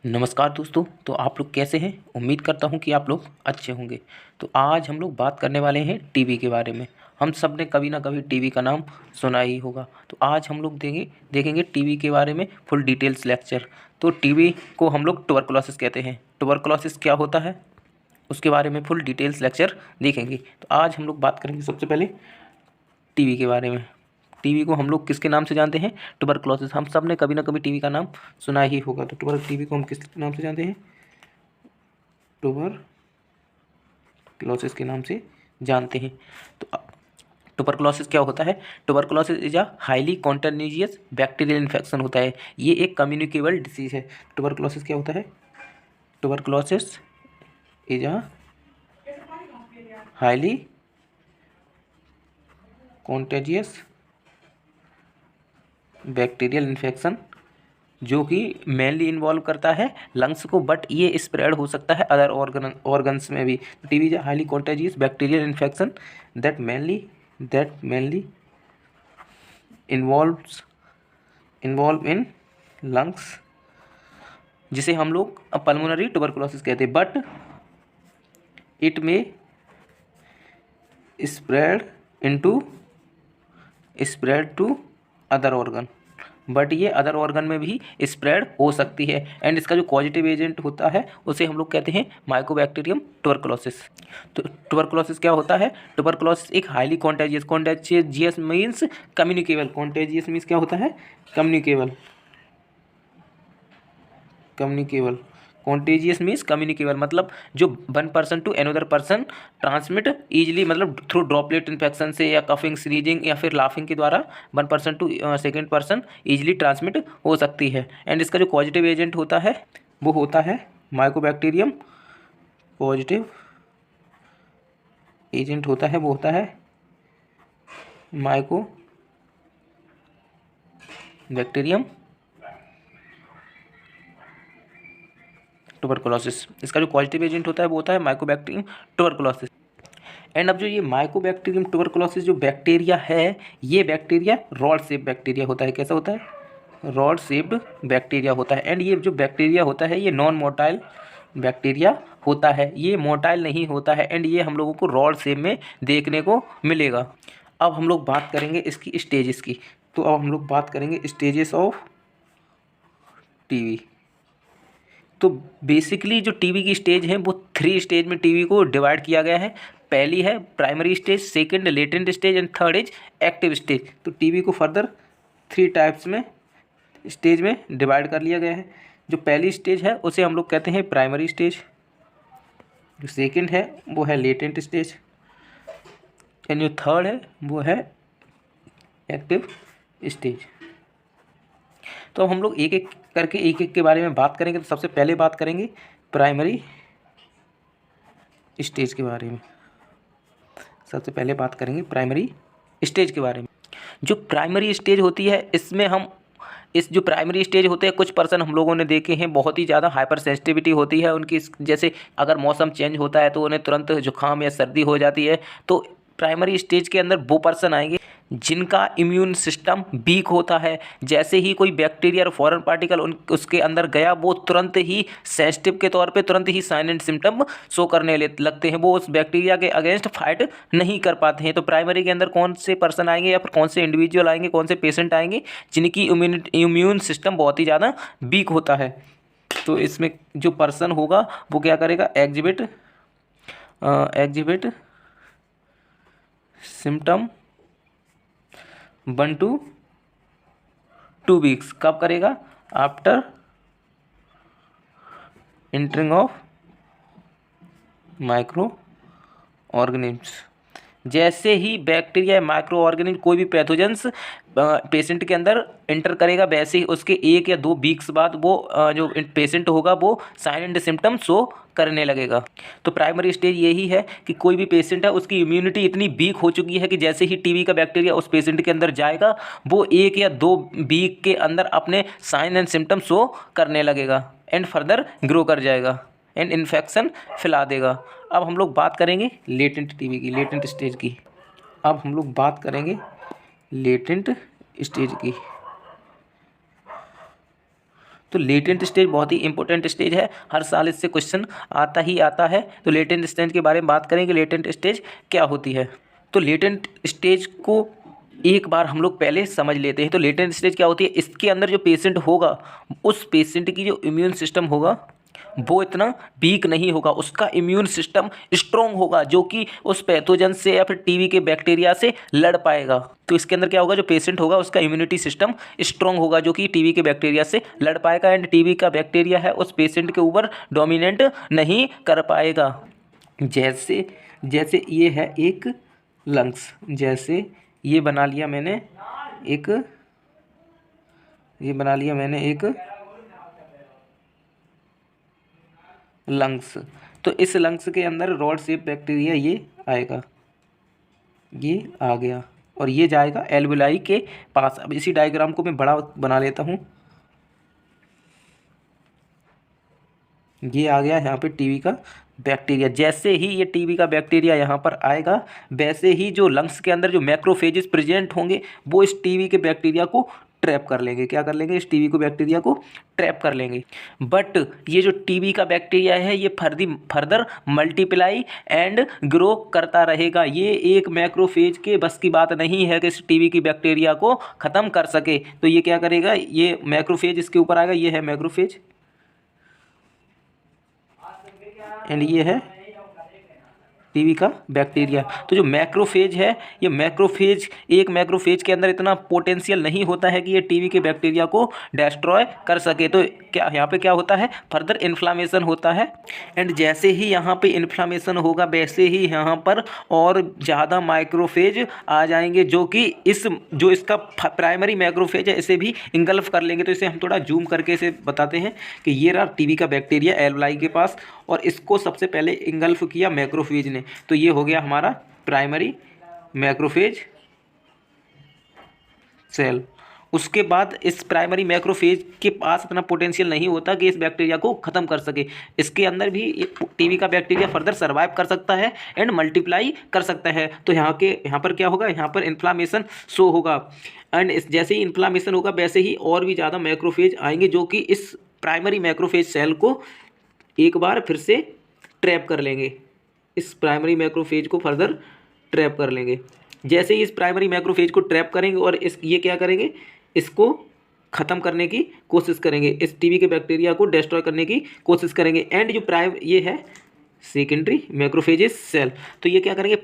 नमस्कार दोस्तों। तो आप लोग कैसे हैं? उम्मीद करता हूं कि आप लोग अच्छे होंगे। तो आज हम लोग बात करने वाले हैं टीवी के बारे में। हम सब ने कभी ना कभी टीवी का नाम सुना ही होगा। तो आज हम लोग देखेंगे टीवी के बारे में फुल डिटेल्स लेक्चर। तो टीवी को हम लोग ट्यूबरकुलोसिस कहते हैं। ट्यूबरकुलोसिस क्या होता है उसके बारे में फुल डिटेल्स लेक्चर देखेंगे। तो आज हम लोग बात करेंगे सबसे पहले टीवी के बारे में। टीवी को हम लोग किसके नाम से जानते हैं? ट्यूबरकुलोसिस। हम सब ने कभी ना कभी टीवी का नाम सुना ही होगा। तो टीवी को हम किस नाम से जानते हैं? ट्यूबरकुलोसिस के नाम से जानते हैं। तो ट्यूबरकुलोसिस क्या होता है? Tuberculosis is a highly contagious bacterial infection होता है। ये एक कम्युनिकेबल डिसीज है। ट्यूबरकुलोसिस क्या होता है? Tuberculosis is a highly contagious bacterial infection जो कि मेनली इन्वॉल्व करता है लंग्स को, बट ये स्प्रेड हो सकता है अदर ऑर्गन्स में भी। TB is highly contagious bacterial infection that mainly involve in lungs, जिसे हम लोग पल्मोनरी ट्यूबरकुलोसिस कहते हैं। But it may spread to other organ, but ये अदर ऑर्गन में भी स्प्रेड हो सकती है। एंड इसका जो पॉजिटिव एजेंट होता है उसे हम लोग कहते हैं माइकोबैक्टीरियम ट्यूबरकुलोसिस। तो ट्यूबरकुलोसिस क्या होता है? ट्यूबरकुलोसिस एक highly contagious means communicable. Contagious means क्या होता है? कम्युनिकेबल। कॉन्टेजियस मीन्स कम्युनिकेबल मतलब जो one person to another person transmit easily, मतलब थ्रू ड्रॉपलेट इन्फेक्शन से या कफिंग, स्नीजिंग या फिर लाफिंग के द्वारा one person to second person easily transmit हो सकती है। एंड इसका जो पॉजिटिव एजेंट होता है वो होता है माइकोबैक्टीरियम। पॉजिटिव एजेंट होता है वो होता है माइकोबैक्टीरियम ट्यूबरकुलोसिस। इसका जो पॉजिटिव एजेंट होता है वो होता है माइकोबैक्टीरियम ट्यूबरकुलोसिस। एंड अब जो ये माइकोबैक्टीरियम ट्यूबरकुलोसिस जो बैक्टीरिया है, ये बैक्टीरिया रॉड शेप बैक्टीरिया होता है। कैसा होता है? रॉड शेप्ड बैक्टीरिया होता है। एंड ये जो बैक्टीरिया होता है ये नॉन मोटाइल बैक्टीरिया होता है, ये मोटाइल नहीं होता है। एंड ये हम लोगों को रॉड शेप में देखने को मिलेगा। अब हम लोग बात करेंगे इसकी स्टेजेस की। तो अब हम लोग बात करेंगे स्टेजेस ऑफ टीवी। तो बेसिकली जो टीवी की स्टेज है वो 3 स्टेज में टीवी को डिवाइड किया गया है। पहली है primary stage, second latent stage and third is active stage. तो टीवी को फर्दर 3 टाइप्स में स्टेज में डिवाइड कर लिया गया है। जो पहली स्टेज है उसे हम लोग कहते हैं प्राइमरी स्टेज, जो सेकंड है वो है लेटेंट स्टेज, एंड जो थर्ड है वो है एक्टिव स्टेज। तो हम लोग एक एक करके एक एक के बारे में बात करेंगे। तो सबसे पहले बात करेंगे प्राइमरी स्टेज के बारे में। सबसे पहले बात करेंगे प्राइमरी स्टेज के बारे में। जो प्राइमरी स्टेज होती है इसमें हम इस जो प्राइमरी स्टेज होते हैं, कुछ पर्सन हम लोगों ने देखे हैं बहुत ही ज़्यादा हाइपर सेंसिटिविटी होती है उनकी। जैसे अगर मौसम चेंज होता है तो उन्हें तुरंत जुकाम या सर्दी हो जाती है। तो प्राइमरी स्टेज के अंदर वो पर्सन आएंगे जिनका इम्यून सिस्टम वीक होता है। जैसे ही कोई बैक्टीरिया और फॉरेन पार्टिकल उसके अंदर गया, वो तुरंत ही सेंसिटिव के तौर पे तुरंत ही साइन एंड सिम्टम शो करने लगते हैं। वो उस बैक्टीरिया के अगेंस्ट फाइट नहीं कर पाते हैं। तो प्राइमरी के अंदर कौन से पर्सन आएंगे या फिर कौन से इंडिविजुअल आएंगे, कौन से पेशेंट आएंगे जिनकी इम्यून सिस्टम बहुत ही ज़्यादा वीक होता है। तो इसमें जो पर्सन होगा वो क्या करेगा? Exhibit symptom 1 to 2 weeks. कब करेगा? After entering of micro organisms. जैसे ही बैक्टीरिया या माइक्रो ऑर्गेनिज्म कोई भी पैथोजेंस पेशेंट के अंदर एंटर करेगा, वैसे ही उसके 1 या 2 वीक्स बाद वो जो पेशेंट होगा वो साइन एंड सिम्टम शो करने लगेगा। तो प्राइमरी स्टेज यही है कि कोई भी पेशेंट है उसकी इम्यूनिटी इतनी वीक हो चुकी है कि जैसे ही टीबी का बैक्टीरिया उस पेशेंट के अंदर जाएगा, वो 1 या 2 वीक के अंदर अपने साइन एंड सिम्टम शो करने लगेगा एंड फर्दर ग्रो कर जाएगा एंड इन्फेक्शन फैला देगा। अब हम लोग बात करेंगे लेटेंट टीबी की, लेटेंट स्टेज की। अब हम लोग बात करेंगे लेटेंट स्टेज की। तो लेटेंट स्टेज बहुत ही इंपॉर्टेंट स्टेज है, हर साल इससे क्वेश्चन आता ही आता है। तो लेटेंट स्टेज के बारे में बात करेंगे, लेटेंट स्टेज क्या होती है। तो लेटेंट स्टेज को एक बार हम लोग पहले समझ लेते हैं। तो लेटेंट स्टेज क्या होती है, इसके अंदर जो पेशेंट होगा उस पेशेंट की जो इम्यून सिस्टम होगा वो इतना वीक नहीं होगा, उसका इम्यून सिस्टम स्ट्रॉन्ग होगा जो कि उस पैथोजन से या फिर टीबी के बैक्टीरिया से लड़ पाएगा। तो इसके अंदर क्या होगा, जो पेशेंट होगा उसका इम्यूनिटी सिस्टम स्ट्रॉन्ग होगा जो कि टीबी के बैक्टीरिया से लड़ पाएगा, एंड टीबी का बैक्टीरिया है उस पेशेंट के ऊपर डोमिनेट नहीं कर पाएगा। जैसे जैसे ये है एक लंग्स, जैसे ये बना लिया मैंने एक लंग्स। तो इस लंग्स के अंदर रॉड शेप बैक्टीरिया ये आएगा, ये आ गया और ये जाएगा एल्वेलाई के पास। अब इसी डायग्राम को मैं बड़ा बना लेता हूँ। ये आ गया यहाँ पे टीबी का बैक्टीरिया। जैसे ही ये टीबी का बैक्टीरिया यहाँ पर आएगा, वैसे ही जो लंग्स के अंदर जो मैक्रोफेजेस प्रेजेंट होंगे वो इस टीबी के बैक्टीरिया को ट्रैप कर लेंगे। क्या कर लेंगे, इस टीबी को बैक्टीरिया को ट्रैप कर लेंगे। बट ये जो टीबी का बैक्टीरिया है ये फर्दर मल्टीप्लाई एंड ग्रो करता रहेगा। ये एक मैक्रोफेज के बस की बात नहीं है कि इस टीबी की बैक्टीरिया को ख़त्म कर सके। तो ये क्या करेगा, ये मैक्रोफेज इसके ऊपर आएगा, ये है मैक्रोफेज एंड ये है टीबी का बैक्टीरिया। तो जो मैक्रोफेज है, ये मैक्रोफेज एक मैक्रोफेज के अंदर इतना पोटेंशियल नहीं होता है कि ये टीबी के बैक्टीरिया को डिस्ट्रॉय कर सके। तो क्या यहाँ पे क्या होता है, फर्दर इन्फ्लामेशन होता है, एंड जैसे ही यहाँ पे इन्फ्लामेशन होगा वैसे ही यहाँ पर और ज़्यादा माइक्रोफेज आ जाएंगे जो कि जो इसका प्राइमरी मैक्रोफेज है इसे भी इंगल्फ कर लेंगे। तो इसे हम थोड़ा जूम करके इसे बताते हैं कि ये रहा टीबी का बैक्टीरिया एल्वेलाई के पास, और इसको सबसे पहले इंगल्फ किया मैक्रोफेज ने। तो ये हो गया हमारा प्राइमरी मैक्रोफेज सेल। उसके बाद इस प्राइमरी मैक्रोफेज के पास इतना पोटेंशियल नहीं होता कि इस बैक्टीरिया को ख़त्म कर सके। इसके अंदर भी टीबी का बैक्टीरिया फर्दर सर्वाइव कर सकता है एंड मल्टीप्लाई कर सकता है। तो यहाँ पर क्या होगा, यहाँ पर इन्फ्लामेशन शो होगा, एंड जैसे ही इन्फ्लामेशन होगा वैसे ही और भी ज़्यादा मैक्रोफेज आएंगे जो कि इस प्राइमरी मैक्रोफेज सेल को एक बार फिर से ट्रैप कर लेंगे, इस प्राइमरी मैक्रोफेज को फर्दर ट्रैप कर लेंगे। जैसे ही इस प्राइमरी मैक्रोफेज को ट्रैप करेंगे और ये क्या करेंगे, इसको ख़त्म करने की कोशिश करेंगे, इस टीबी के बैक्टीरिया को डिस्ट्रॉय करने की कोशिश करेंगे। एंड जो ये है सेकेंडरी मैक्रोफेजेस सेल, तो ये क्या करेंगे,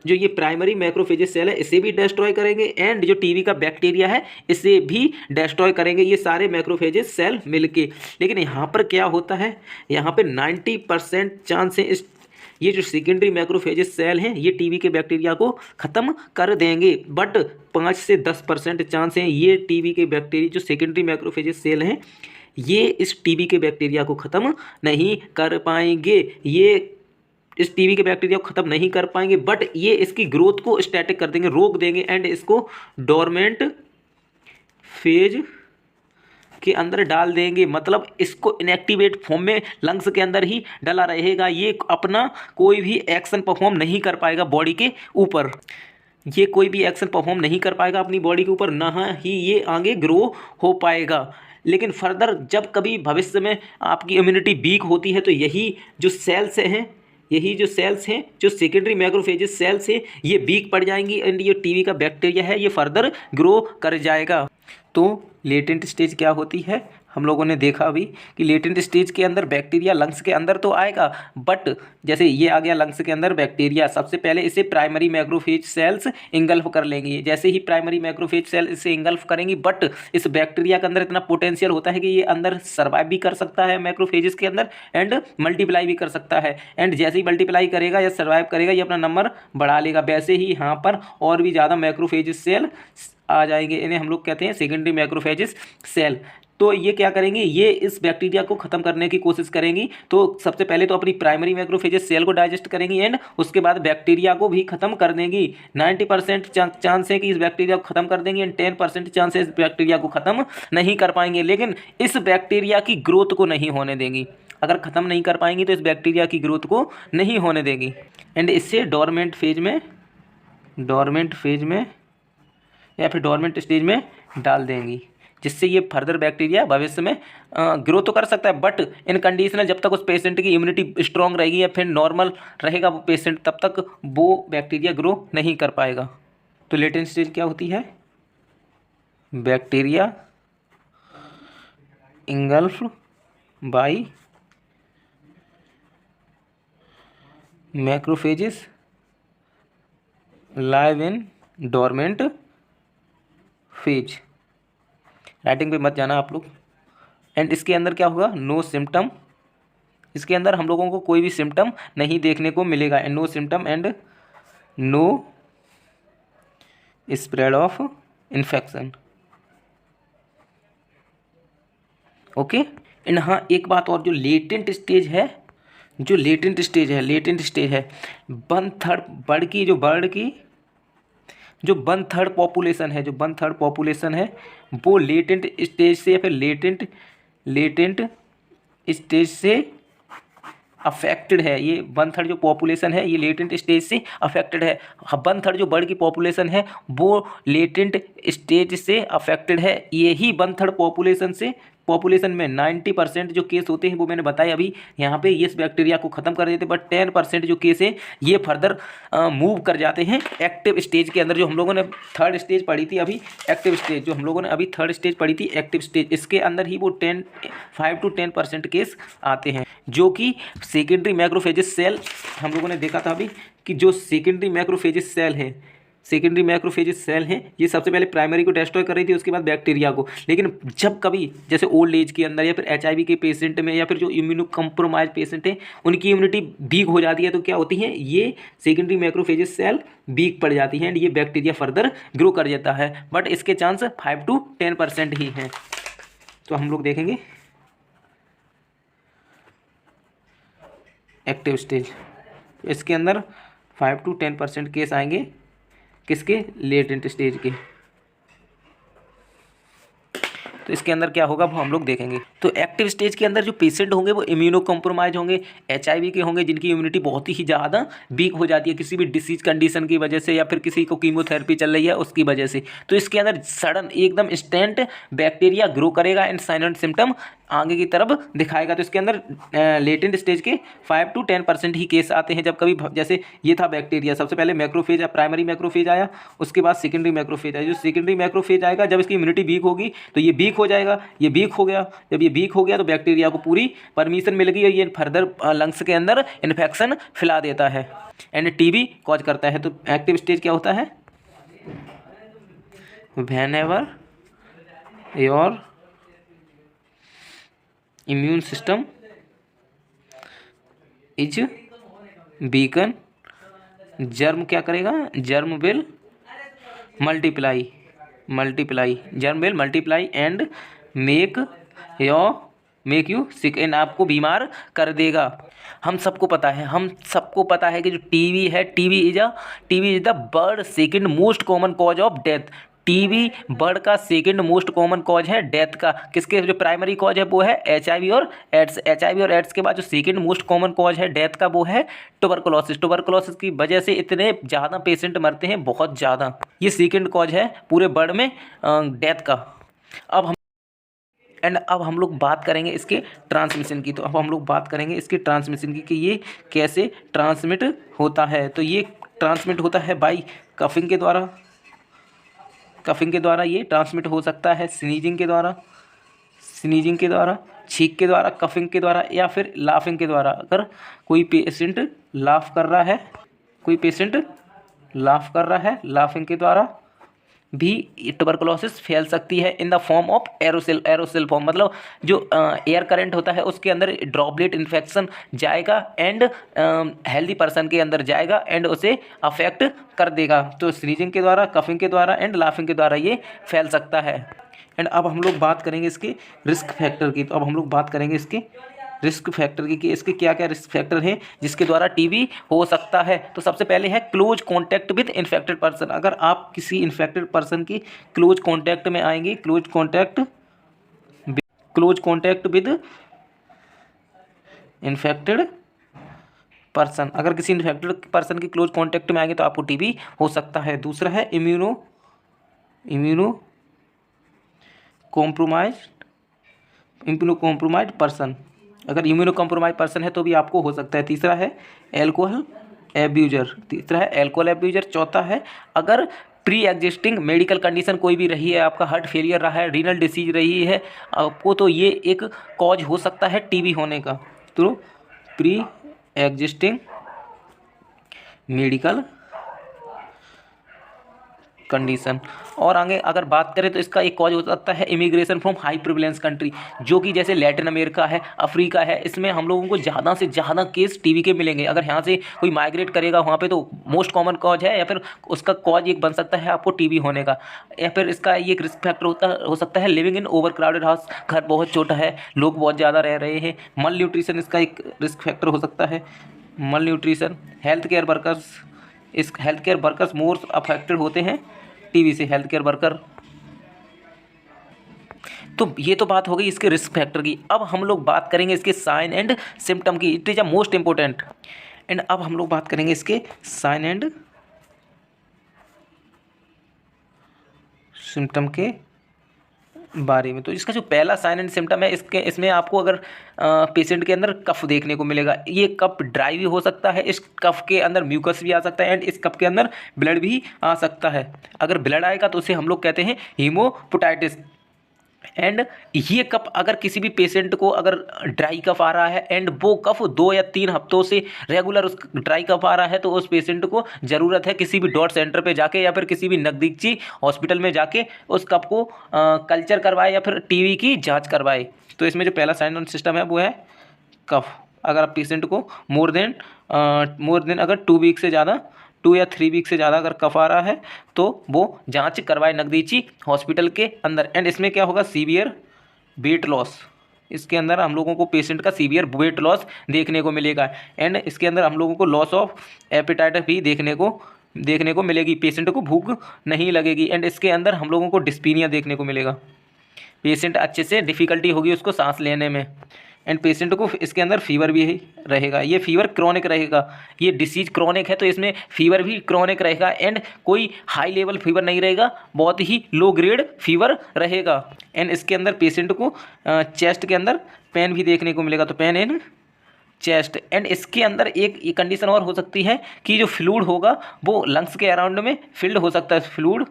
ये प्राइमरी मैक्रोफेजेस सेल है इसे भी डिस्ट्रॉय करेंगे, एंड जो टीबी का बैक्टीरिया है इसे भी डिस्ट्रॉय करेंगे, ये सारे मैक्रोफेजेस सेल मिलके। लेकिन यहाँ पर क्या होता है, यहाँ पे 90% चांस है ये जो सेकेंडरी मैक्रोफेजेस सेल हैं ये टीबी के बैक्टीरिया को ख़त्म कर देंगे, बट 5 से 10% चांस हैं ये टीबी के बैक्टीरिया जो सेकेंडरी मैक्रोफेजेस सेल हैं ये इस टीबी के बैक्टीरिया को ख़त्म नहीं कर पाएंगे। ये इस टीबी के बैक्टीरिया को ख़त्म नहीं कर पाएंगे, बट ये इसकी ग्रोथ को स्टैटिक कर देंगे, रोक देंगे, एंड इसको डोरमेंट फेज के अंदर डाल देंगे। मतलब इसको इनएक्टिवेट फॉर्म में लंग्स के अंदर ही डला रहेगा, ये अपना कोई भी एक्शन परफॉर्म नहीं कर पाएगा बॉडी के ऊपर, ये कोई भी एक्शन परफॉर्म नहीं कर पाएगा अपनी बॉडी के ऊपर, ना ही ये आगे ग्रो हो पाएगा। लेकिन फर्दर जब कभी भविष्य में आपकी इम्यूनिटी वीक होती है तो यही जो सेल्स हैं जो सेकेंडरी मैक्रोफेजेस सेल्स हैं ये वीक पड़ जाएंगी, एंड ये टीबी का बैक्टीरिया है ये फर्दर ग्रो कर जाएगा। तो लेटेंट स्टेज क्या होती है, हम लोगों ने देखा अभी कि लेटेंट स्टेज के अंदर बैक्टीरिया लंग्स के अंदर तो आएगा, बट जैसे ये आ गया लंग्स के अंदर बैक्टीरिया, सबसे पहले इसे प्राइमरी मैक्रोफेज सेल्स इंगल्फ कर लेंगी। जैसे ही प्राइमरी मैक्रोफेज सेल इसे इंगल्फ करेंगी, बट इस बैक्टीरिया के अंदर इतना पोटेंशियल होता है कि ये अंदर सर्वाइव भी कर सकता है मैक्रोफेजेस के अंदर एंड मल्टीप्लाई भी कर सकता है, एंड जैसे ही मल्टीप्लाई करेगा या सर्वाइव करेगा ये अपना नंबर बढ़ा लेगा। वैसे ही यहाँ पर और भी ज़्यादा मैक्रोफेजेस सेल आ जाएंगे, इन्हें हम लोग कहते हैं सेकेंडरी मैक्रोफेजेस सेल। तो ये क्या करेंगे, ये इस बैक्टीरिया को ख़त्म करने की कोशिश करेंगी। तो सबसे पहले तो अपनी प्राइमरी मैक्रोफेजेस सेल को डाइजेस्ट करेंगी एंड उसके बाद बैक्टीरिया को भी ख़त्म कर देंगी। 90% चांस है कि इस बैक्टीरिया को ख़त्म कर देंगी एंड 10% चांस है इस बैक्टीरिया को ख़त्म नहीं कर पाएंगे, लेकिन इस बैक्टीरिया की ग्रोथ को नहीं होने देंगी। अगर ख़त्म नहीं कर पाएंगी तो इस बैक्टीरिया की ग्रोथ को नहीं होने देंगी, एंड इससे डोरमेंट फेज में या फिर डोरमेंट स्टेज में डाल देंगी। जिससे ये फर्दर बैक्टीरिया भविष्य में ग्रो तो कर सकता है, बट इन कंडीशनल, जब तक उस पेशेंट की इम्यूनिटी स्ट्रांग रहेगी या फिर नॉर्मल रहेगा वो पेशेंट, तब तक वो बैक्टीरिया ग्रो नहीं कर पाएगा। तो लेटेंट स्टेज क्या होती है? Bacteria engulf by macrophages live in dormant phase. Writing पे मत जाना आप लोग। एंड इसके अंदर क्या होगा? नो सिम्टम, इसके अंदर हम लोगों को कोई भी सिम्टम नहीं देखने को मिलेगा। And no symptom and no spread of infection. Okay. And हाँ, एक बात और, जो लेटेंट स्टेज है, लेटेंट स्टेज है 1/3 बर्ड की, जो 1/3 पॉपुलेशन है, वो लेटेंट स्टेज से या फिर लेटेंट स्टेज से अफेक्टेड है। ये 1/3 जो पॉपुलेशन है ये लेटेंट स्टेज से अफेक्टेड है। 1/3 जो बर्ड की पॉपुलेशन है वो लेटेंट स्टेज से अफेक्टेड है। यही 1/3 पॉपुलेशन में 90% जो केस होते हैं वो मैंने बताया अभी यहाँ पे, ये इस बैक्टीरिया को ख़त्म कर देते, बट 10% जो केस है ये फर्दर मूव कर जाते हैं एक्टिव स्टेज के अंदर। जो हम लोगों ने 3rd स्टेज पढ़ी थी अभी, एक्टिव स्टेज, जो हम लोगों ने अभी 3rd स्टेज पढ़ी थी एक्टिव स्टेज, इसके अंदर ही वो 5 to 10% केस आते हैं। जो कि सेकेंडरी मैक्रोफेजेस सेल, हम लोगों ने देखा था अभी कि जो सेकेंडरी मैक्रोफेजेस सेल हैं, ये सबसे पहले प्राइमरी को डिस्ट्रॉय कर रही थी, उसके बाद बैक्टीरिया को। लेकिन जब कभी जैसे ओल्ड एज के अंदर या फिर HIV के पेशेंट में या फिर जो इम्यूनो कम्प्रोमाइज पेशेंट हैं उनकी इम्यूनिटी वीक हो जाती है, तो क्या होती है, ये सेकेंडरी मैक्रोफेजेस सेल वीक पड़ जाती हैं एंड ये बैक्टीरिया फर्दर ग्रो कर जाता है, बट इसके चांस 5 to 10% ही हैं। तो हम लोग देखेंगे एक्टिव स्टेज, इसके अंदर 5 to 10% केस आएंगे, किसके? लेटेंट स्टेज के। तो इसके अंदर क्या होगा वो हम लोग देखेंगे। तो एक्टिव स्टेज के अंदर जो पेशेंट होंगे वो इम्यूनो कॉम्प्रोमाइज होंगे, HIV के होंगे, जिनकी इम्यूनिटी बहुत ही ज़्यादा वीक हो जाती है किसी भी डिसीज कंडीशन की वजह से या फिर किसी को कीमोथेरेपी चल रही है उसकी वजह से। तो इसके अंदर सडन एकदम इंस्टेंट बैक्टीरिया ग्रो करेगा एंड साइन एंड सिम्टम आगे की तरफ दिखाएगा। तो इसके अंदर लेटेंट स्टेज के 5 to 10% ही केस आते हैं। जब कभी जैसे ये था बैक्टीरिया, सबसे पहले मैक्रोफेज, प्राइमरी मैक्रोफेज आया, उसके बाद सेकेंडरी मैक्रोफेज आया। जो सेकेंडरी मैक्रोफेज आएगा, जब इसकी इम्यूनिटी वीक होगी तो ये वीक हो जाएगा, ये वीक हो गया। जब ये वीक हो गया तो बैक्टीरिया को पूरी परमिशन मिल गई और ये फर्दर लंग्स के अंदर इन्फेक्शन फैला देता है एंड TB कॉज करता है। तो एक्टिव स्टेज क्या होता है? Whenever your immune system is weaken, germ क्या करेगा? Germ will multiply, germ will multiply and make you sick, and आपको बीमार कर देगा। हम सबको पता है कि जो TB is the bird second most common cause of death. TB bird का सेकंड मोस्ट कॉमन कॉज है डेथ का। किसके? जो प्राइमरी कॉज है वो है HIV और एड्स के बाद जो सेकंड मोस्ट कॉमन कॉज है डेथ का वो है ट्यूबरकुलोसिस की वजह से इतने ज़्यादा पेशेंट मरते हैं, बहुत ज़्यादा। ये सेकंड कॉज है पूरे बर्ड में डेथ का। अब हम लोग बात करेंगे इसके ट्रांसमिशन की। तो अब हम लोग बात करेंगे इसके ट्रांसमिशन की कि ये कैसे ट्रांसमिट होता है। तो ये ट्रांसमिट होता है बाई कफिंग के द्वारा ये ट्रांसमिट हो सकता है, स्नीजिंग के द्वारा, छींक के द्वारा, कफिंग के द्वारा या फिर लाफिंग के द्वारा। अगर कोई पेशेंट लाफ कर रहा है, लाफिंग के द्वारा भी ट्यूबरकुलोसिस फैल सकती है in the form of Aerosil form. मतलब जो एयर करंट होता है उसके अंदर ड्रॉपलेट इन्फेक्शन जाएगा एंड हेल्दी पर्सन के अंदर जाएगा एंड उसे अफेक्ट कर देगा। तो स्नीजिंग के द्वारा, कफिंग के द्वारा एंड लाफिंग के द्वारा ये फैल सकता है। एंड अब हम लोग बात करेंगे इसके रिस्क फैक्टर की। तो अब हम लोग बात करेंगे इसके रिस्क फैक्टर की कि इसके क्या क्या रिस्क फैक्टर हैं जिसके द्वारा TB हो सकता है। तो सबसे पहले है close contact with infected person. अगर आप किसी इन्फेक्टेड पर्सन की क्लोज कॉन्टैक्ट में आएंगे, close contact with infected person, अगर किसी इन्फेक्टेड पर्सन की क्लोज कॉन्टैक्ट में आएंगे तो आपको TB हो सकता है। दूसरा है इम्यूनो कॉम्प्रोमाइज्ड पर्सन, अगर इम्यूनो कॉम्प्रोमाइज पर्सन है तो भी आपको हो सकता है। तीसरा है एल्कोहल एब्यूजर, तीसरा है एल्कोहल एब्यूजर। चौथा है अगर प्री एग्जिस्टिंग मेडिकल कंडीशन कोई भी रही है, आपका हार्ट फेलियर रहा है, रीनल डिसीज रही है आपको, तो ये एक कॉज हो सकता है टीबी होने का। तो प्री एग्जिस्टिंग मेडिकल कंडीशन। और आगे अगर बात करें तो इसका एक कॉज हो सकता है immigration from high prevalence country, जो कि जैसे लैटिन अमेरिका है, अफ्रीका है, इसमें हम लोगों को ज़्यादा से ज़्यादा केस टीबी के मिलेंगे। अगर यहाँ से कोई माइग्रेट करेगा वहाँ पे तो मोस्ट कॉमन कॉज है, या फिर उसका कॉज एक बन सकता है आपको टीबी होने का। या फिर इसका एक रिस्क फैक्टर हो सकता है living in over crowded house, घर बहुत छोटा है, लोग बहुत ज़्यादा रह रहे हैं। मल न्यूट्रिशन इसका एक रिस्क फैक्टर हो सकता है, मल न्यूट्रिशन। हेल्थ केयर वर्कर्स मोर अफेक्टेड होते हैं टीबी से, हेल्थ केयर वर्कर। तो ये तो बात हो गई इसके रिस्क फैक्टर की। अब हम लोग बात करेंगे इसके साइन एंड सिम्टम की, it is a most important. And अब हम लोग बात करेंगे इसके साइन एंड सिम्टम के बारे में। तो इसका जो पहला साइन एंड सिम्टम है, इसमें आपको अगर पेशेंट के अंदर कफ देखने को मिलेगा। ये कफ ड्राई भी हो सकता है, इस कफ के अंदर म्यूकस भी आ सकता है, एंड इस कफ के अंदर ब्लड भी आ सकता है। अगर ब्लड आएगा तो उसे हम लोग कहते हैं हीमोपोटाइटिस। एंड ये कफ अगर किसी भी पेशेंट को अगर ड्राई कफ आ रहा है एंड वो कफ 2 या 3 हफ्तों से रेगुलर उस ड्राई कफ आ रहा है, तो उस पेशेंट को ज़रूरत है किसी भी डॉट सेंटर पे जाके या फिर किसी भी नज़दीकी हॉस्पिटल में जाके उस कफ को कल्चर करवाए या फिर टीबी की जांच करवाए। तो इसमें जो पहला साइन ऑन सिस्टम है वो है कफ। अगर आप पेशेंट को मोर देन अगर 2 वीक से ज़्यादा 2 या 3 वीक से ज़्यादा अगर कफ आ रहा है तो वो जांच करवाए नज़दीकी हॉस्पिटल के अंदर। एंड इसमें क्या होगा, सीवियर वेट लॉस। इसके अंदर हम लोगों को पेशेंट का सीवियर वेट लॉस देखने को मिलेगा। एंड इसके अंदर हम लोगों को लॉस ऑफ एपेटाइट भी देखने को मिलेगी, पेशेंट को भूख नहीं लगेगी। एंड इसके अंदर हम लोगों को डिस्पीनिया देखने को मिलेगा, पेशेंट अच्छे से डिफ़िकल्टी होगी उसको सांस लेने में। एंड पेशेंट को इसके अंदर फीवर भी रहेगा, ये फीवर क्रॉनिक रहेगा, ये डिसीज क्रॉनिक है तो इसमें फीवर भी क्रॉनिक रहेगा। एंड कोई हाई लेवल फीवर नहीं रहेगा, बहुत ही लो ग्रेड फीवर रहेगा। एंड इसके अंदर पेशेंट को चेस्ट के अंदर पेन भी देखने को मिलेगा, तो पेन इन चेस्ट। एंड इसके अंदर एक कंडीशन और हो सकती है कि जो फ्लूइड होगा वो लंग्स के अराउंड में फिल्ड हो सकता है, fluid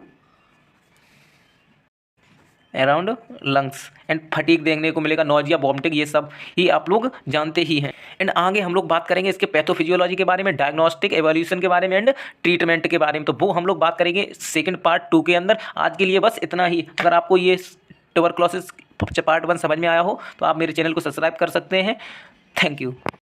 around lungs. And fatigue देखने को मिलेगा, नोजिया, वॉमिटिंग, ये सब ही आप लोग जानते ही हैं। एंड आगे हम लोग बात करेंगे इसके पैथोफिजियोलॉजी के बारे में, डायग्नोस्टिक एवोल्यूशन के बारे में एंड ट्रीटमेंट के बारे में। तो वो हम लोग बात करेंगे सेकंड पार्ट 2 के अंदर। आज के लिए बस इतना ही। अगर आपको ये ट्यूबरक्लोसिस पार्ट 1 समझ में आया हो तो आप मेरे चैनल को सब्सक्राइब कर सकते हैं। Thank you.